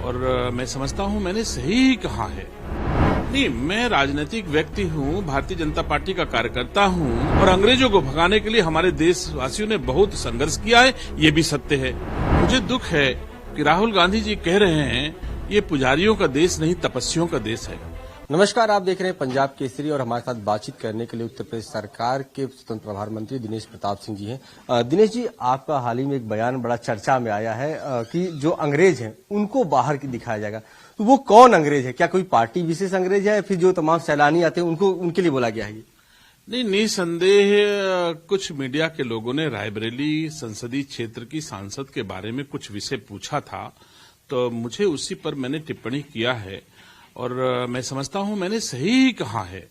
और मैं समझता हूं मैंने सही ही कहा है। नहीं, मैं राजनीतिक व्यक्ति हूं, भारतीय जनता पार्टी का कार्यकर्ता हूं और अंग्रेजों को भगाने के लिए हमारे देशवासियों ने बहुत संघर्ष किया है, ये भी सत्य है। मुझे दुख है कि राहुल गांधी जी कह रहे हैं ये पुजारियों का देश नहीं तपस्वियों का देश है। नमस्कार, आप देख रहे हैं पंजाब केसरी और हमारे साथ बातचीत करने के लिए उत्तर प्रदेश सरकार के स्वतंत्र प्रभार मंत्री दिनेश प्रताप सिंह जी हैं। दिनेश जी, आपका हाल ही में एक बयान बड़ा चर्चा में आया है कि जो अंग्रेज हैं उनको बाहर की दिखाया जाएगा। तो वो कौन अंग्रेज है? क्या कोई पार्टी विशेष अंग्रेज है या फिर जो तमाम सैलानी आते हैं उनको उनके लिए बोला गया है? नहीं, निसंदेह कुछ मीडिया के लोगों ने रायबरेली संसदीय क्षेत्र की सांसद के बारे में कुछ विषय पूछा था, तो मुझे उसी पर मैंने टिप्पणी किया है और मैं समझता हूं मैंने सही ही कहा है।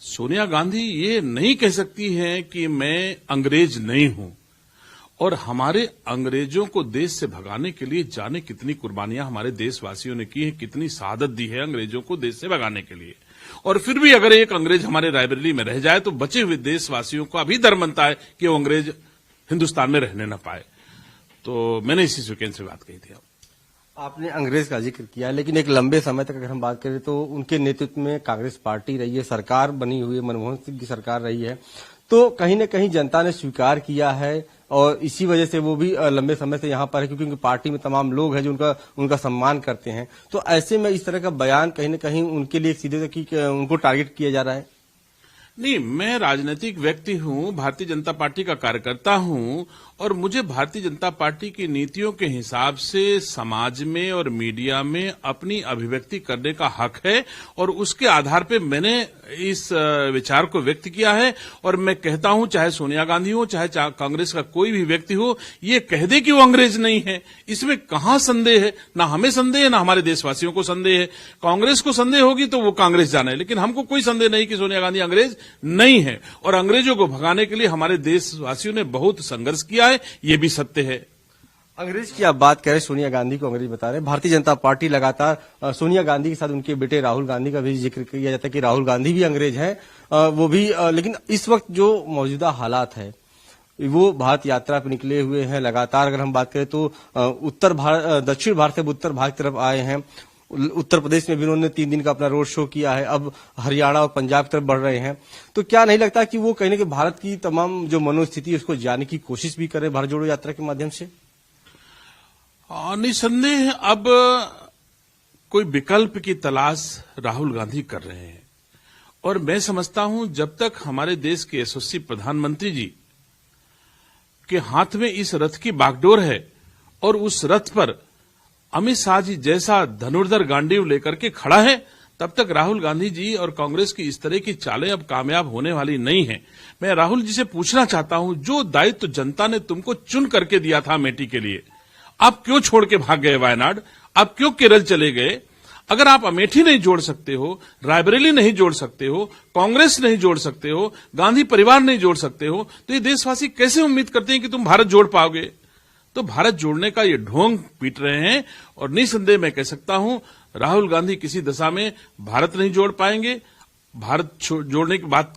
सोनिया गांधी ये नहीं कह सकती हैं कि मैं अंग्रेज नहीं हूं और हमारे अंग्रेजों को देश से भगाने के लिए जाने कितनी कुर्बानियां हमारे देशवासियों ने की है, कितनी शहादत दी है अंग्रेजों को देश से भगाने के लिए। और फिर भी अगर एक अंग्रेज हमारे रायबरेली में रह जाए तो बचे हुए देशवासियों का भी डर बनता है कि वो अंग्रेज हिंदुस्तान में रहने न पाए। तो मैंने इसी सेकेंड से बात कही थी। आपने अंग्रेज का जिक्र किया, लेकिन एक लंबे समय तक अगर हम बात करें तो उनके नेतृत्व में कांग्रेस पार्टी रही है, सरकार बनी हुई है, मनमोहन सिंह की सरकार रही है, तो कहीं न कहीं जनता ने स्वीकार किया है और इसी वजह से वो भी लंबे समय से यहाँ पर है, क्योंकि उनकी पार्टी में तमाम लोग हैं जो उनका सम्मान करते हैं। तो ऐसे में इस तरह का बयान कहीं न कहीं उनके लिए सीधे उनको टारगेट किया जा रहा है। नहीं, मैं राजनीतिक व्यक्ति हूं, भारतीय जनता पार्टी का कार्यकर्ता हूं और मुझे भारतीय जनता पार्टी की नीतियों के हिसाब से समाज में और मीडिया में अपनी अभिव्यक्ति करने का हक है और उसके आधार पे मैंने इस विचार को व्यक्त किया है। और मैं कहता हूं, चाहे सोनिया गांधी हो, चाहे कांग्रेस का कोई भी व्यक्ति हो, ये कह दे कि वो अंग्रेज नहीं है, इसमें कहां संदेह है? ना हमें संदेह है, ना हमारे देशवासियों को संदेह है। कांग्रेस को संदेह होगी तो वो कांग्रेस जाने, लेकिन हमको कोई संदेह नहीं कि सोनिया गांधी अंग्रेज नहीं है और अंग्रेजों को भगाने के लिए हमारे देशवासियों ने बहुत संघर्ष किया है, ये भी सत्य है। अंग्रेज की आप बात करें, सोनिया गांधी को अंग्रेज बता रहे हैं। भारतीय जनता पार्टी लगातार सोनिया गांधी के साथ उनके बेटे राहुल गांधी का भी जिक्र किया जाता है कि राहुल गांधी भी अंग्रेज हैं, वो भी। लेकिन इस वक्त जो मौजूदा हालात है, वो भारत यात्रा पर निकले हुए हैं लगातार। अगर हम बात करें तो दक्षिण भारत से उत्तर भारत की तरफ आए हैं। उत्तर प्रदेश में भी उन्होंने 3 दिन का अपना रोड शो किया है, अब हरियाणा और पंजाब की तरफ बढ़ रहे हैं। तो क्या नहीं लगता कि वो कहीं ना कहीं भारत की तमाम जो मनोस्थिति है उसको जानने की कोशिश भी करें भारत जोड़ो यात्रा के माध्यम से? निसंदेह अब कोई विकल्प की तलाश राहुल गांधी कर रहे हैं और मैं समझता हूं जब तक हमारे देश के यशस्वी प्रधानमंत्री जी के हाथ में इस रथ की बागडोर है और उस रथ पर अमित शाह जी जैसा धनुर्धर गांडीव लेकर के खड़ा है, तब तक राहुल गांधी जी और कांग्रेस की इस तरह की चालें अब कामयाब होने वाली नहीं है। मैं राहुल जी से पूछना चाहता हूं, जो दायित्व जनता ने तुमको चुन करके दिया था अमेठी के लिए, आप क्यों छोड़ के भाग गए वायनाड? आप क्यों केरल चले गए? अगर आप अमेठी नहीं जोड़ सकते हो, रायबरेली नहीं जोड़ सकते हो, कांग्रेस नहीं जोड़ सकते हो, गांधी परिवार नहीं जोड़ सकते हो, तो ये देशवासी कैसे उम्मीद करते हैं कि तुम भारत जोड़ पाओगे? तो भारत जोड़ने का ये ढोंग पीट रहे हैं और निसंदेह मैं कह सकता हूं राहुल गांधी किसी दशा में भारत नहीं जोड़ पाएंगे। भारत जोड़ने की बात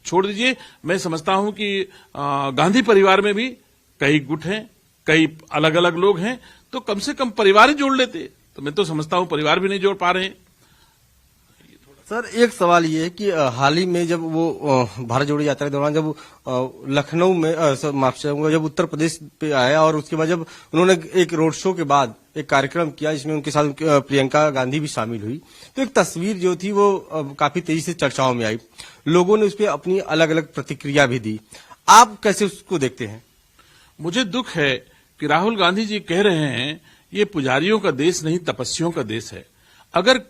छोड़ दीजिए, मैं समझता हूं कि गांधी परिवार में भी कई गुट हैं, कई अलग अलग लोग हैं, तो कम से कम परिवार ही जोड़ लेते। तो मैं तो समझता हूं परिवार भी नहीं जोड़ पा रहे हैं। सर, एक सवाल ये है कि हाल ही में जब वो भारत जोड़ो यात्रा के दौरान जब लखनऊ में जब उत्तर प्रदेश पे आया और उसके बाद जब उन्होंने एक रोड शो के बाद एक कार्यक्रम किया जिसमें उनके साथ प्रियंका गांधी भी शामिल हुई, तो एक तस्वीर जो थी वो काफी तेजी से चर्चाओं में आई। लोगों ने उस पर अपनी अलग अलग प्रतिक्रिया भी दी। आप कैसे उसको देखते हैं? मुझे दुख है कि राहुल गांधी जी कह रहे हैं ये पुजारियों का देश नहीं तपस्वियों का देश है। अगर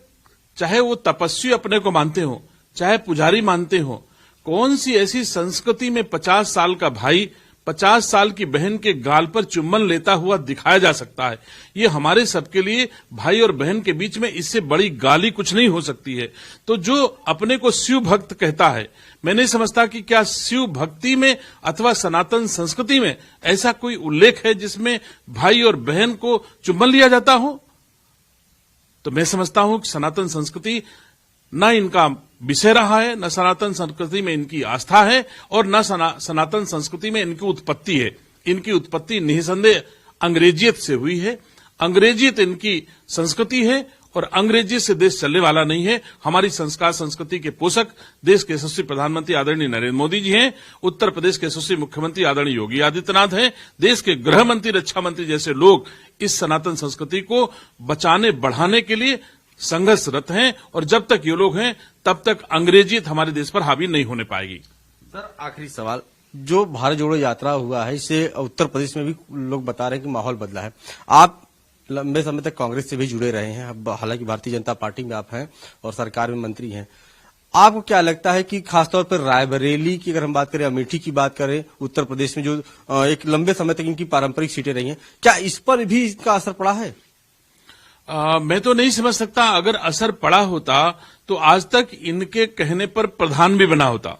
चाहे वो तपस्वी अपने को मानते हो, चाहे पुजारी मानते हो, कौन सी ऐसी संस्कृति में 50 साल का भाई 50 साल की बहन के गाल पर चुम्बन लेता हुआ दिखाया जा सकता है? ये हमारे सबके लिए भाई और बहन के बीच में इससे बड़ी गाली कुछ नहीं हो सकती है। तो जो अपने को शिव भक्त कहता है, मैं नहीं समझता कि क्या शिव भक्ति में अथवा सनातन संस्कृति में ऐसा कोई उल्लेख है जिसमें भाई और बहन को चुम्बन लिया जाता हो। तो मैं समझता हूं कि सनातन संस्कृति न इनका विषय रहा है, न सनातन संस्कृति में इनकी आस्था है और न सनातन संस्कृति में इनकी उत्पत्ति है। इनकी उत्पत्ति निसंदेह अंग्रेजियत से हुई है। अंग्रेजियत इनकी संस्कृति है और अंग्रेजी से देश चलने वाला नहीं है। हमारी संस्कार संस्कृति के पोषक देश के यशस्वी प्रधानमंत्री आदरणीय नरेंद्र मोदी जी हैं, उत्तर प्रदेश के यशस्वी मुख्यमंत्री आदरणीय योगी आदित्यनाथ हैं, देश के गृह मंत्री, रक्षा मंत्री जैसे लोग इस सनातन संस्कृति को बचाने बढ़ाने के लिए संघर्षरत हैं और जब तक ये लोग हैं तब तक अंग्रेजियत हमारे देश पर हावी नहीं होने पाएगी। सर, आखिरी सवाल, जो भारत जोड़ो यात्रा हुआ है इससे उत्तर प्रदेश में भी लोग बता रहे हैं कि माहौल बदला है। आप लंबे समय तक कांग्रेस से भी जुड़े रहे हैं, अब हालांकि भारतीय जनता पार्टी में आप हैं और सरकार में मंत्री हैं। आपको क्या लगता है कि खासतौर पर रायबरेली की अगर हम बात करें, अमेठी की बात करें, उत्तर प्रदेश में जो एक लंबे समय तक इनकी पारंपरिक सीटें रही हैं, क्या इस पर भी इसका असर पड़ा है? मैं तो नहीं समझ सकता। अगर असर पड़ा होता तो आज तक इनके कहने पर प्रधान भी बना होता।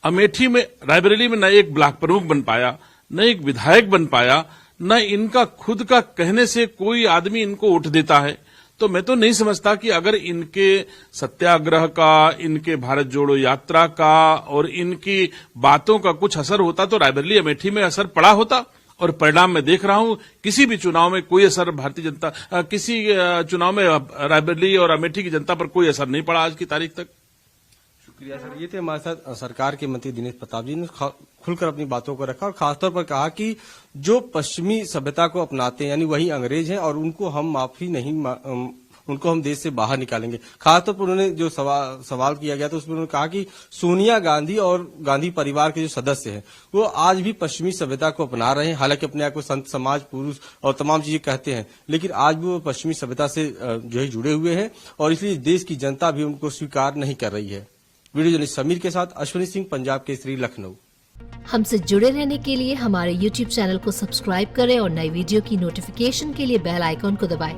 अमेठी में, रायबरेली में न एक ब्लॉक प्रमुख बन पाया, न एक विधायक बन पाया, न इनका खुद का कहने से कोई आदमी इनको वोट देता है। तो मैं तो नहीं समझता कि अगर इनके सत्याग्रह का, इनके भारत जोड़ो यात्रा का और इनकी बातों का कुछ असर होता तो रायबरेली अमेठी में असर पड़ा होता। और परिणाम मैं देख रहा हूं, किसी भी चुनाव में कोई असर भारतीय जनता, किसी चुनाव में रायबरेली और अमेठी की जनता पर कोई असर नहीं पड़ा आज की तारीख तक। शुक्रिया सर। ये थे हमारे साथ सरकार के मंत्री दिनेश प्रताप जी ने खुलकर अपनी बातों को रखा और खासतौर पर कहा कि जो पश्चिमी सभ्यता को अपनाते हैं यानी वही अंग्रेज हैं और उनको हम माफी नहीं, उनको हम देश से बाहर निकालेंगे। खासतौर पर उन्होंने जो सवाल किया गया तो उसमें उन्होंने कहा कि सोनिया गांधी और गांधी परिवार के जो सदस्य हैं वो आज भी पश्चिमी सभ्यता को अपना रहे हैं। हालांकि अपने आप को संत समाज, पुरुष और तमाम चीजें कहते हैं, लेकिन आज भी वो पश्चिमी सभ्यता से जो है जुड़े हुए हैं और इसलिए देश की जनता भी उनको स्वीकार नहीं कर रही है। वीडियो जर्नलिस्ट समीर के साथ अश्विनी सिंह, पंजाब केसरी, लखनऊ। हमसे जुड़े रहने के लिए हमारे YouTube चैनल को सब्सक्राइब करें और नई वीडियो की नोटिफिकेशन के लिए बेल आइकॉन को दबाएं।